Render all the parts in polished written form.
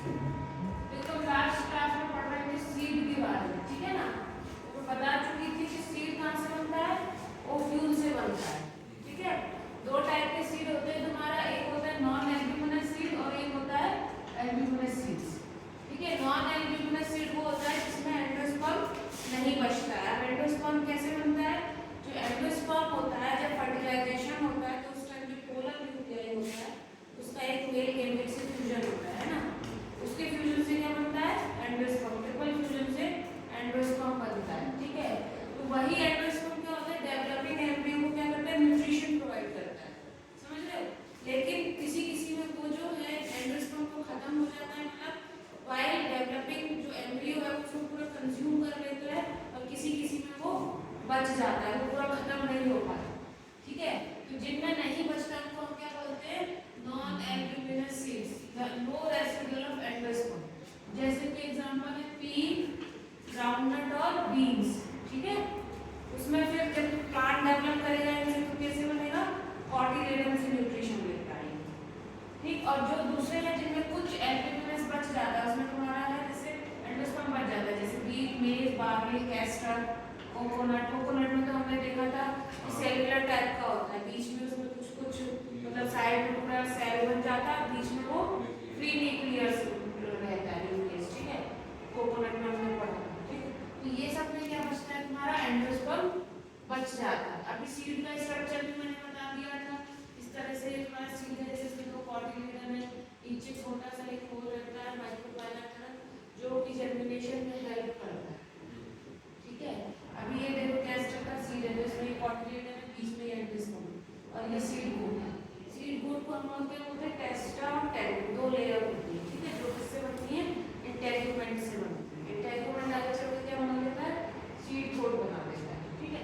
तो last class में पढ़ रहे थे सीड के बारे में, ठीक है ना। तो बता चुकी थी कि सीड कहाँ से बनता है, ओव्यूल से बनता है, ठीक है। दो टाइप के सीड होते हैं तुम्हारा, एक होता है नॉन एल्ब्यूमिनस सीड और एक होता है एल्ब्यूमिनस सीड्स, ठीक है। नॉन एल्ब्यूमिनस सीड वो होता है जिसमें एंडोस्पर्म नहीं बचता है। अब एंडोस्पर्म कैसे बनता है, जो एंडोस्पर्म होता है जब फर्टिलाइजेशन होता है तो उस टाइम जो पोलर न्यूक्लियाई होता है उसका एक मेल गैमेट से फ्यूजन होता है ना, उसके फ्यूजन से क्या बनता है, एंडोस्पर्म। ट्रिपल फ्यूजन से एंडोस्पर्म बनता है, ठीक है। तो वही एंडोस्पर्म क्या होता है, डेवलपिंग एम्ब्रियो को क्या करता है, न्यूट्रिशन प्रोवाइड करता है, समझ रहे हो। लेकिन किसी किसी में वो जो है एंडोस्पर्म को खत्म हो जाता है, मतलब वाइल डेवलपिंग जो एम्ब्रियो है उसको पूरा कंज्यूम कर लेता है, और किसी किसी में वो बच जाता है, वो पूरा खत्म नहीं हो पाता, ठीक है। तो जिनमें नहीं बचता उनको हम क्या बोलते हैं, non albuminous seeds, the low residual of endosperm. जैसे कि एग्जांपल है पी, ग्राउंडनट और बीन्स, ठीक है। उसमें फिर जब प्लांट डेवलप करेगा इनसे तो कैसे बनेगा, कॉटिलेडन से न्यूट्रिशन ले पाएंगे, ठीक। और जो दूसरे हैं जिनमें कुछ एल्ब्यूमिनस बच जाता है उसमें तुम्हारा है जैसे एंडोस्पर्म बच जाता है, जैसे बीट, मेज, बार्ली, कैस्टर, कोकोनट। कोकोनट में तो हमने देखा था सेलुलर टाइप का होता है, बीच में उसमें कुछ कुछ मतलब साइड में पूरा सेल बन जाता है, बीच में वो फ्री न्यूक्लियस रहता है न्यूक्लियस, ठीक है। कोकोनट में हमने पढ़ा था, ठीक। तो ये सब में क्या बचता है तुम्हारा, एंडोस्पर्म बच जाता है। अभी सीड का स्ट्रक्चर भी मैंने बता दिया था, इस तरह से तुम्हारा सीड है, जैसे इसमें कॉटिलेडन है, नीचे छोटा सा एक होल रहता है माइक्रोपाइलम जो कि जर्मिनेशन में हेल्प करता है, ठीक है। अभी ये देखो कैस्टर का सीड है, इसमें कॉटिलेडन है, बीच में एंडोस्पर्म और ये सीड कोट है। सीड कोट को हम बोलते हैं टेस्टा और टेगुमेंट, दो लेयर होती है, ठीक है, जो किससे बनती है, इंटेगुमेंट से बनती है। इंटेगुमेंट आगे चल के क्या बना देता है, सीड कोट बना देता है, ठीक है।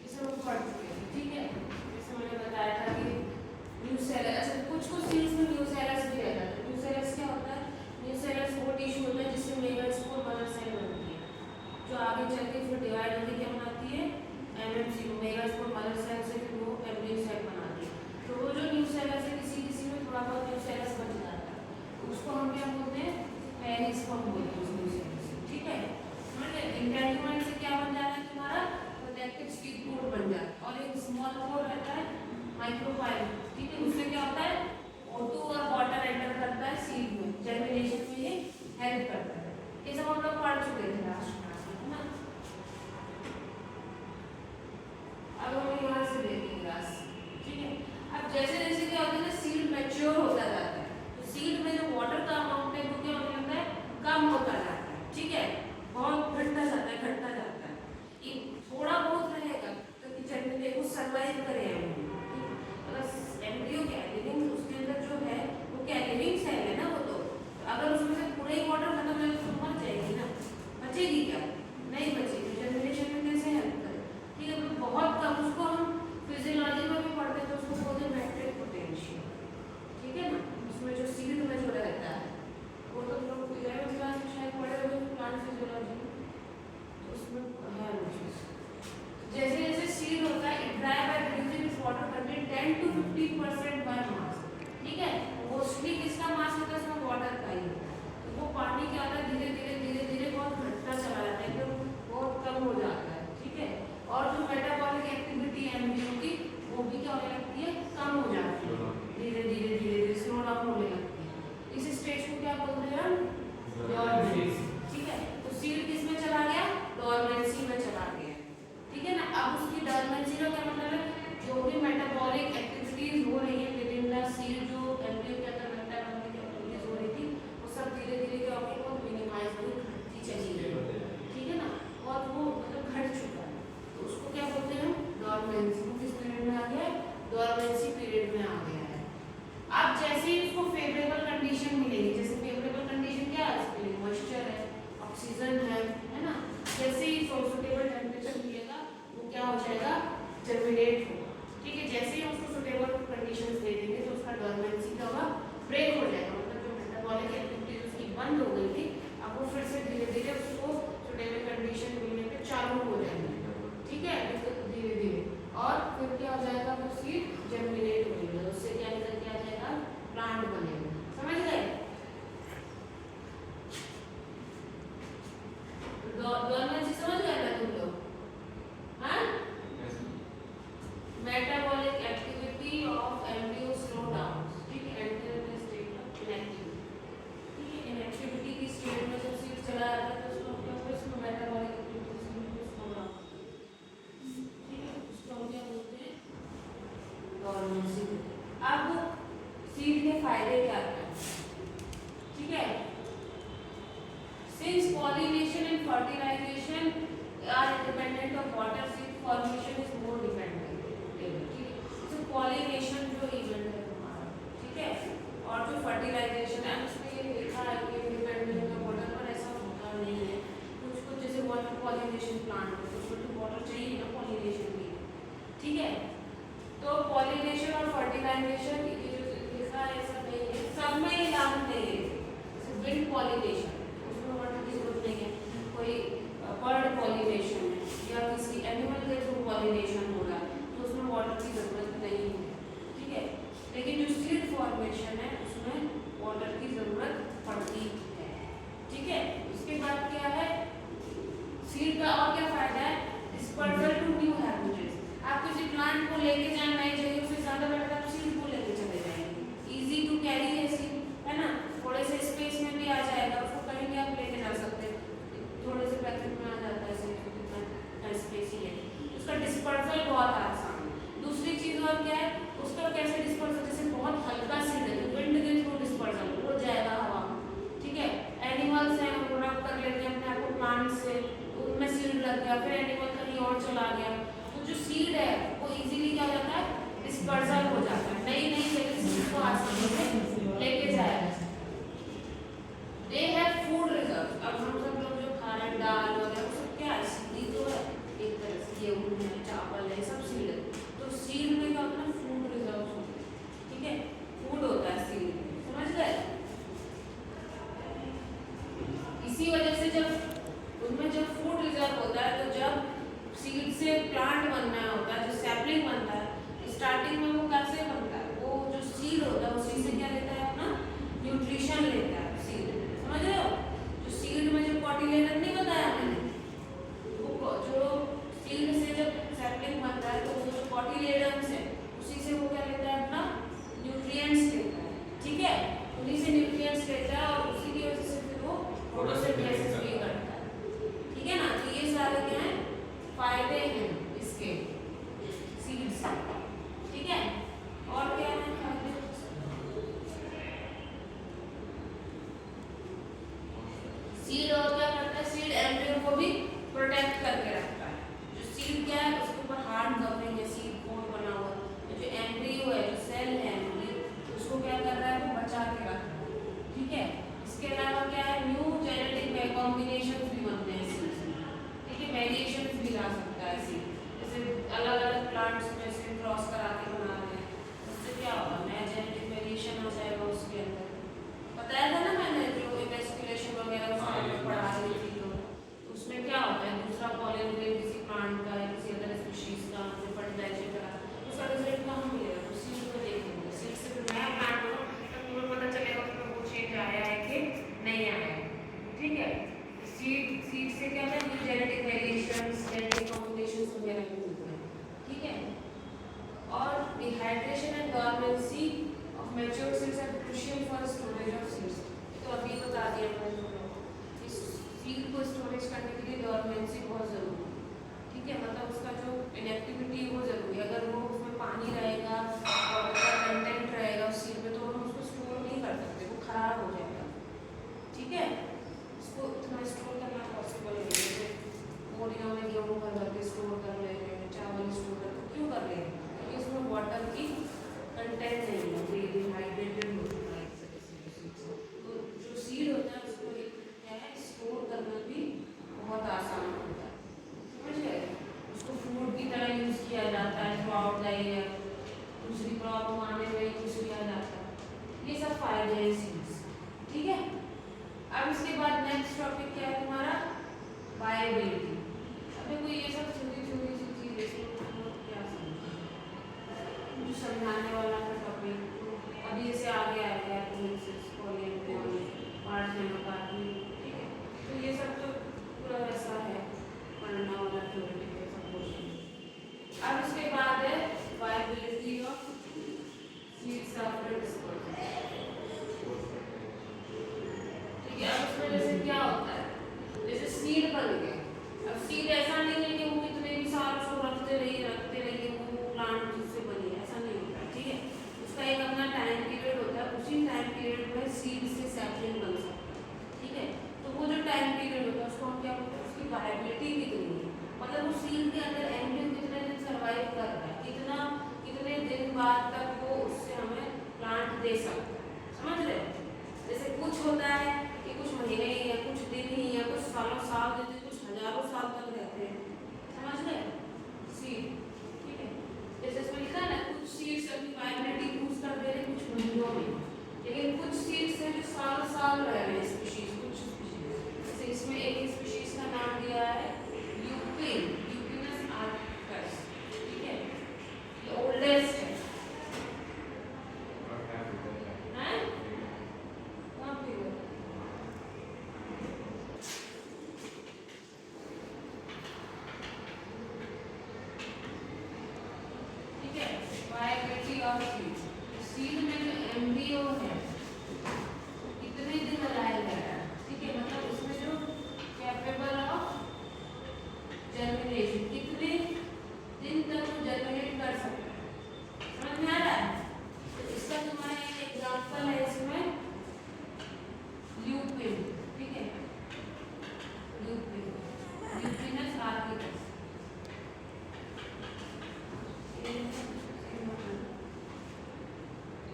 ये सब हम पढ़ चुके हैं, ठीक है। जैसे मैंने बताया था कि न्यूसेलस, कुछ कुछ सीड्स में न्यूसेलस भी रहता है। न्यूसेलस क्या होता है, न्यूसेलस वो टिश्यू होता है जिससे मेगास्पोर मदर सेल बनती है, जो आगे चल के फिर डिवाइड होकर क्या बनाती है, एमएमसी, मेगास्पोर मदर सेल से फिर वो एम्ब्रियो सेल बनाती है। तो वो जो न्यूसेलस है किसी किसी में थोड़ा बहुत न्यूसेलस बच जाता है, उसको हम क्या बोलते हैं, पेरिस्पर्म बोलते हैं उस न्यूसेलस, ठीक है। समझे, इंटेगुमेंट से क्या बन जाता है तुम्हारा, प्रोटेक्टिव सीड कोट बन जाता है, और एक स्मॉल पोर रहता है माइक्रोपाइलम, ठीक है। उससे क्या होता है, O2 और वाटर एंटर करता है सीड में, जर्मिनेशन में ये हेल्प करता है। ये सब हम लोग पढ़ चुके थे लास्ट क्लास में, है ना। अब हम यहाँ से देखेंगे क्लास, ठीक है। अब जैसे जैसे क्या होता है ना, सीड मैच्योर होता जाता है, तो सीड में जो वाटर का अमाउंट है वो क्या होने लगता है, कम होता जाता है, ठीक है। बहुत घटता जाता है, घटता जाता है। ये थोड़ा बहुत रहेगा तो किचन में देखो सर्वाइव करेगा, एम्ब्रियो क्या है, लिविंग, उसके अंदर जो है वो क्या लिविंग सेल है ना वो, तो अगर उसमें से पूरा ही वाटर खत्म हो जाए तो मर जाएगी ना, बचेगी क्या, प्लांट बनेगा। समझ गए? डोरमेंसी समझ गए ना तुम लोग? हाँ, metabolic activity of embryo slow down, ठीक है, enter in state of inactivity, ठीक है, इनएक्टिविटी की स्टेट में जब सीड चला जाता है तो उसको क्या बोलते हैं, इसको मेटाबॉलिक एक्टिविटी स्लो डाउन, ठीक है, उसको हम क्या बोलते हैं, डोरमेंसी। अब सीड के फायदे क्या हैं, ठीक है, since pollination and fertilization are independent of water, seed formation is more dependent, ठीक है, तो pollination जो event है हमारा, ठीक है, और जो fertilization है उसमें ये लिखा है कि independent of water, पर ऐसा होता नहीं है, कुछ कुछ जैसे water pollination plant है तो उसमें तो water चाहिए ना pollination के लिए, ठीक है, तो pollination और fertilization ये जो लिखा है ऐसा नहीं है, सब में ये लागू नहीं है, जैसे wind pollination कोई बर्ड पॉलिनेशन है या किसी एनिमल के थ्रू पॉलिनेशन हो रहा है तो उसमें वाटर की ज़रूरत नहीं है, ठीक है, लेकिन जो सीड फॉर्मेशन है उसमें वाटर की ज़रूरत पड़ती है, ठीक है। उसके बाद क्या है, सीड का और क्या फायदा है, डिस्पर्सल टू न्यू हैबिटेट्स, आप किसी प्लांट को लेके जाए नई जगह से ज़्यादा बेटर आप सीड को लेके चले जाएंगे, इजी टू कैरी है सीड, है ना, थोड़े से स्पेस में भी आ जाएगा, उसको कहीं भी आप लेके जा सकते हैं, थोड़े से पैकेट में आ जाता है, स्पेस ही है, उसका डिस्पर्सल बहुत आसान है। दूसरी चीज़ और क्या है, उसका कैसे डिस्पर्सल, जैसे बहुत हल्का सीड है तो विंड के थ्रू डिस्पर्सल हो जाएगा हवा में, ठीक है, एनिमल्स हैं वो रब कर लेते हैं अपने आप को प्लांट से, उनमें सीड लग गया, फिर एनिमल कहीं और चला गया, तो जो सीड है वो इजीली क्या हो जाता है, डिस्पर्सल हो जाता है, नई नई जगह सीड को आसानी से लेके जाया जा सकता है। दे हैव फूड रिजर्व, अब हम सब लोग जो खा रहे हैं दाल वगैरह सब क्या है, सीड तो है, एक तरह से गेहूँ है, चावल है, सब सीड है, तो सीड में क्या होता है, फूड रिजर्व होता है, ठीक है, फूड होता है सीड में, समझ गए? इसी वजह से जब उनमें जब फूड रिजर्व होता है तो जब सीड से प्लांट बनना होता है, जो सैपलिंग बनता है, स्टार्टिंग में वो कैसे बनता है, वो जो सीड होता है उसी से क्या लेता है, अपना न्यूट्रिशन लेता है सीड, समझ रहे हो? जो सीड में जो कॉटिलेडन नहीं बताया मैंने, वो जो सीड से जब सैपलिंग बनता है तो वो जो कॉटिलेडन से उसी से वो क्या लेता है, अपना न्यूट्रिएंट्स लेता है, ठीक है, उन्हीं से न्यूट्रिएंट्स लेता है और उसी की वजह से फिर वो फोटोसिंथेसिस भी करता है, ठीक है ना। तो ये सारे क्या हैं, फायदे हैं इसके सीड से, ठीक है। और क्या है फायदे, सीड और क्या करता है, सीड एम्ब्रियो को भी प्रोटेक्ट करके रखता है, जो सीड क्या है उसके ऊपर हार्ड कवरिंग है, सीड कोट बना हुआ, तो जो एम्ब्रियो है, जो सेल है एम्ब्रियो, उसको क्या कर रहा है, वो बचा के रख रहा है, ठीक है। इसके अलावा क्या है, न्यू जेनेटिक कॉम्बिनेशन भी बनते हैं सीड से, ठीक है, वेरिएशन भी ला सकता है सीड, जैसे अलग अलग प्लांट्स में से क्रॉस करा के बना रहे हैं, उससे क्या होगा, नया जेनेटिक वेरिएशन आ जाएगा उसके अंदर, बताया था ना मैंने जो इन्वेस्टिगेशन वगैरह पढ़ा रही थी, तो उसमें क्या होता है, दूसरा पॉलन ग्रेन किसी प्लांट का या किसी अदर स्पीशीज का फर्टिलाइजेशन करा, उसका रिजल्ट कहाँ मिलेगा, तो सीड को देखेंगे, सीड से फिर नया प्लांट होगा तब तुम्हें पता चलेगा उसमें वो चेंज आया है कि नहीं आया है, ठीक है। सीड से क्या होता है, new genetic variations, genetic combinations वगैरह भी मिलते हैं, ठीक है। और dehydration and dormancy of mature seeds are crucial for storage of seeds, तो अभी बता दिया मैंने, इस सीड को स्टोरेज करने के लिए डोरमेंसी बहुत ज़रूरी है, ठीक है, मतलब उसका जो इनएक्टिविटी वो ज़रूरी है, अगर वो उसमें पानी रहेगा और उसका कंटेंट रहेगा उस सीड में तो हम उसको स्टोर नहीं कर सकते, वो खराब हो जाएगा, ठीक है, उसको इतना स्टोर करना पॉसिबल नहीं है, जैसे बोरियों में गेहूँ भर भर के स्टोर कर ले रहे हैं, चावल स्टोर कर, क्यों कर रहे हैं, क्योंकि इसमें वाटर की कंटेंट नहीं है, डिहाइड्रेटेड होता है, तो जो सीड होता है उसको क्या है, स्टोर करना भी बहुत आसान होता है, समझ गए, उसको फूड की तरह यूज़ किया जाता है थ्रू आउट द ईयर, दूसरी क्रॉप आने में यूज़ किया जाता है, ये सब फायदे हैं सीड्स, ठीक है। अब इसके बाद नेक्स्ट टॉपिक क्या है तुम्हारा, बायोबिलिटी। अभी कोई ये सब छोटी छोटी सी चीज़ क्या समझ जो समझाने वाला का टॉपिक अभी जैसे आगे आ गया पार्टनर, ठीक है। तो ये सब तो पूरा वैसा है पढ़ना वाला थ्योरेटिकल सब क्वेश्चन। अब इसके बाद है viability of seeds after disposal, ठीक है। अब इसमें जैसे क्या होता है, जैसे सीड बन गया, अब सीड ऐसा नहीं है कि वो इतने भी साल उसको रखते रहिए वो प्लांट जिससे बनी, ऐसा नहीं होता, ठीक है। उसका एक अपना टाइम पीरियड होता है, उसी टाइम पीरियड में सीड से सैपलिंग बन सकता है, ठीक है। तो वो जो टाइम पीरियड होता है उसको हम क्या बोलते हैं, उसकी वायबिलिटी कितनी है, मतलब वो सीड के अंदर एम्ब्रियो कितने दिन सर्वाइव कर रहा है, कितने दिन बाद तक वो उससे हमें प्लांट दे सकता है, समझ रहे हो। जैसे कुछ होता है कि कुछ महीने ही या कुछ दिन ही या कुछ सालों साल देते, कुछ हजारों साल तक रहते हैं, समझ रहे सीड, ठीक है। जैसे इसमें लिखा है ना, कुछ सीड्स अपनी वायबिलिटी लूज कर दे रहे कुछ महीनों में, लेकिन कुछ सीड्स हैं जो साल साल रह रहे हैं स्पीशीज, कुछ स्पीशीज। जैसे इसमें एक स्पीशीज का नाम दिया है ल्यूपिनस आर्क्टिकस, ठीक है, ये ओल्डेस्ट है। सीड में जो एम्ब्रियो है कितने दिन अलाइव है, ठीक है, मतलब उसमें जो कैपेबल ऑफ जर्मिनेशन कितने दिन तक वो जर्मिनेट कर सकता है, समझ में आ रहा है। तो इसका तुम्हारा एक एग्जांपल है इसमें ल्यूपिन, ठीक है, ल्यूपिनस आर्क्टिकस,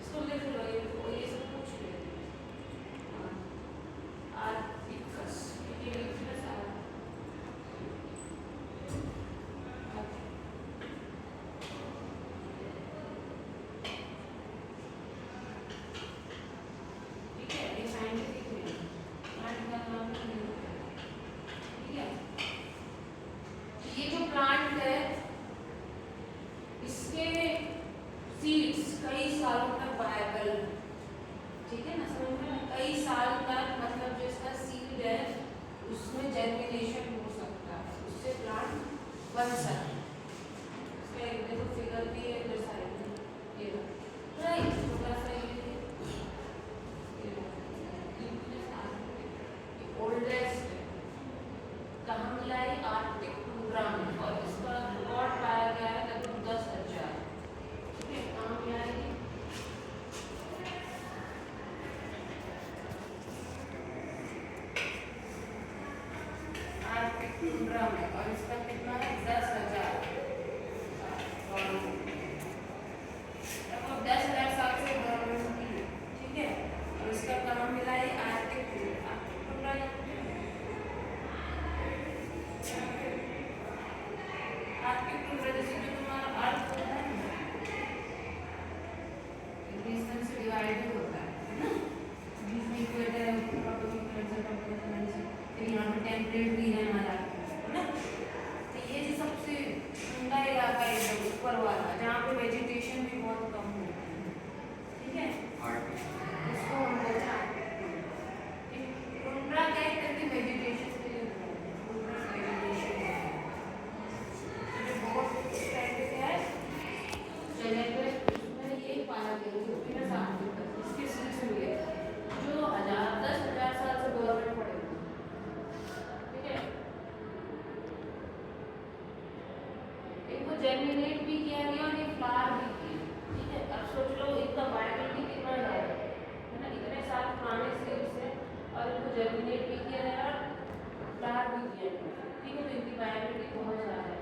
इसको लिख लो, ये सब पूछ लेते हैं। आर्क्टिकस, ये ल्यूपिनस ठीक है, ये साइंटिफिक है, प्लांट का नाम है, ठीक है। ये जो प्लांट है इसके सीड्स कई सालों तक वायबल, ठीक है ना, समझ में, कई साल तक, मतलब जो इसका सीड है उसमें जर्मिनेशन हो सकता है, उससे प्लांट बन सकता है। इसका एक देखो फिगर भी है इधर साइड में, ये राइट, छोटा सा ये ओल्डेस्ट है, कहाँ मिला है, आर्कटिक टुंड्रा में, और इसका रिकॉर्ड पाया गया है लगभग 10,000, ठीक है। कहाँ मिला है ये, आर्कटिक टुंड्रा में, और इसका कितना है 10,000, लगभग 10,000 साल से गवर्नमेंट की, ठीक है। और इसका कहाँ मिला है, आर्कटिक टुंड्रा, आर्कटिक टुंड्रा जैसे जो तुम्हारा अर्थ होता है रीजन से डिवाइडेड होता है ना, बीच में इक्वेटर है, फिर यहाँ पे टेम्परेट रीजन आ जाता है ना। तो ये जो सबसे ठंडा इलाका है एकदम ऊपर वाला, जहाँ पे वेजिटेशन भी बहुत कम होती है, ठीक है, उसको हम बोलते हैं टुंड्रा, क्या करके वेजिटेशन के लिए वेजिटेशन बहुत टाइप पे क्या है जगह पे उसमें ये पाया गया, इसके सीड्स मिले जो 10,000 साल से गवर्नमेंट पड़े, ठीक है। इनको जर्मिनेट भी किया गया और ये फ्लावर भी किए, ठीक है। अब सोच लो इनका वायबिलिटी कितना ज़्यादा है ना, इतने साल पुराने सीड्स से, और इनको जर्मिनेट भी किया गया और फ्लावर भी किया गया, ठीक है। तो इनकी वायबिलिटी बहुत ज़्यादा है।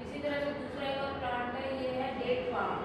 इसी तरह से दूसरा एक और प्लांट है, ये है डेट पाम,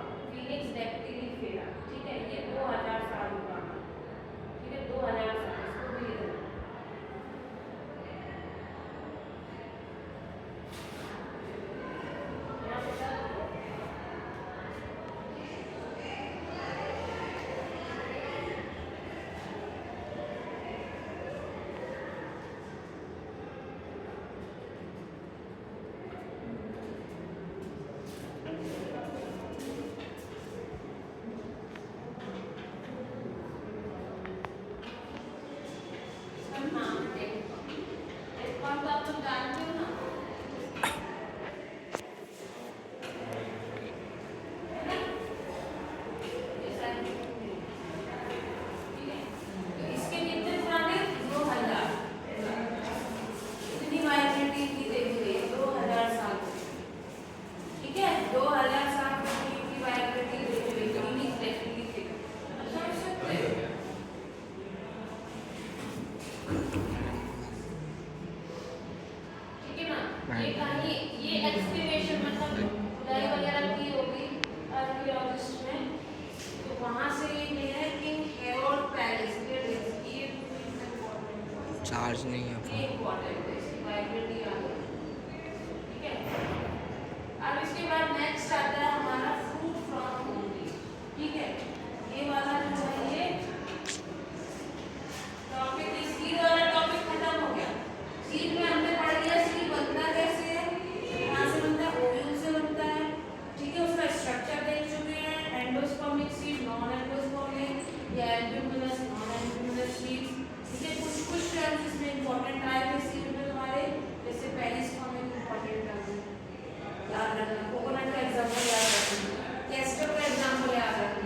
नहीं है ये अपन। इम्पोर्टेंट है, इसकी वाइबिलिटी आ गई, ठीक है। अब इसके बाद नेक्स्ट आता है हमारा फ्रूट फ्रॉम ओनली, ठीक है। ये वाला जो है ये टॉपिक, सीड वाला टॉपिक खत्म हो गया। सीड में हमने पढ़ लिया सीड बनता कैसे है, कहाँ से बनता है, ओव्यूल से बनता है, ठीक है। उसका स्ट्रक्चर देख चुके हैं, एंडोस्पर्मिक सीड, नॉन एंडोस्पर्मिक या एल्ब्यूमिनस, नॉन एल्ब्यूमिनस सीड्स, ठीक है। कुछ टर्म्स इसमें इंपॉर्टेंट आए थे सीड में हमारे, जैसे पेरिस्पर्मिक इंपॉर्टेंट टर्म याद रखना, कोकोनट का एग्जांपल याद रखना, कैस्टर का एग्जांपल याद रखना,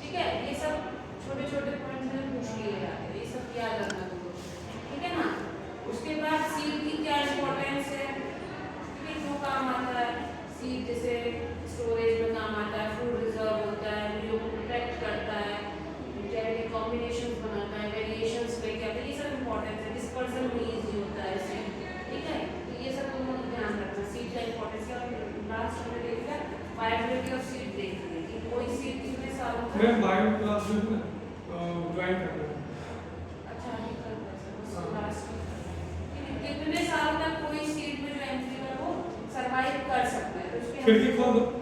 ठीक है। ये सब छोटे छोटे पॉइंट्स में पूछ लिए जाते हैं, ये सब याद रखना तुमको, ठीक है ना। उसके बाद सीड की क्या इंपॉर्टेंस है, ठीक है, क्यों काम आता है सीड, जैसे स्टोरेज में काम आता है, फूड रिजर्व होता है, वीडियो को प्रोटेक्ट करता है, जेनेटिक कॉम्बिनेशंस बनाता है, वेरिएशंस लेके आता है, ये सब इंपॉर्टेंस है। डिस्पर्सन भी इजी होता है इससे, ठीक है। तो ये सब तुम ध्यान रखना सीड का इंपॉर्टेंस है। और लास्ट हमने देख लिया वायबिलिटी ऑफ सीड, देख लिया कि कोई सीड कितने सालों तक, मैं बायो क्लास में ना ज्वाइन कर रहा हूँ। अच्छा अभी कर बस लास्ट कितने साल तक कोई सीड में जो एंट्री है वो सरवाइव कर सकता है, तो उसके खिड़की खोल दो।